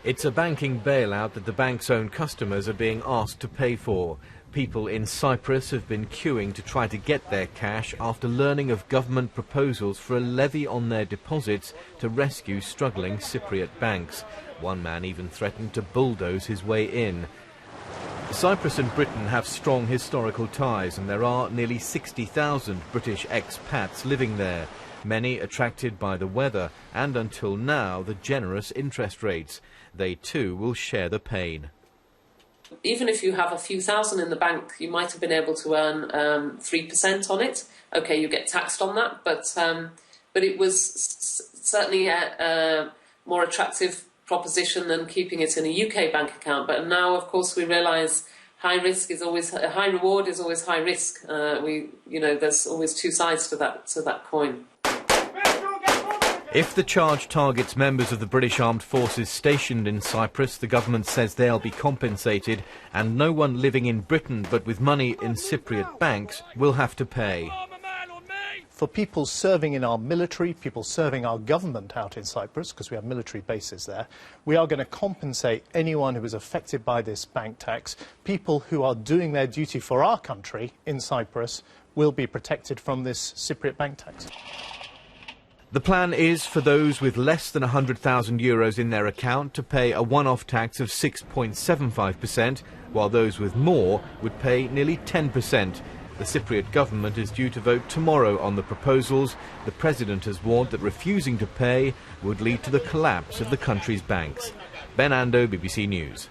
It's a banking bailout that the bank's own customers are being asked to pay for. People in Cyprus have been queuing to try to get their cash after learning of government proposals for a levy on their deposits to rescue struggling Cypriot banks. One man even threatened to bulldoze his way in. Cyprus and Britain have strong historical ties, and there are nearly 60,000 British expats living there, many attracted by the weather and, until now, the generous interest rates. They too will share the pain. Even if you have a few thousand in the bank, you might have been able to earn 3% on it. Okay, you get taxed on that, but it was certainly a more attractive proposition than keeping it in a UK bank account. But now, of course, we realise high reward is always high risk. There's always two sides to that coin. If the charge targets members of the British Armed Forces stationed in Cyprus, the government says they'll be compensated, and no one living in Britain but with money in Cypriot banks will have to pay. For people serving in our military, people serving our government out in Cyprus, because we have military bases there, we are going to compensate anyone who is affected by this bank tax. People who are doing their duty for our country in Cyprus will be protected from this Cypriot bank tax. The plan is for those with less than €100,000 in their account to pay a one-off tax of 6.75%, while those with more would pay nearly 10%. The Cypriot government is due to vote tomorrow on the proposals. The president has warned that refusing to pay would lead to the collapse of the country's banks. Ben Ando, BBC News.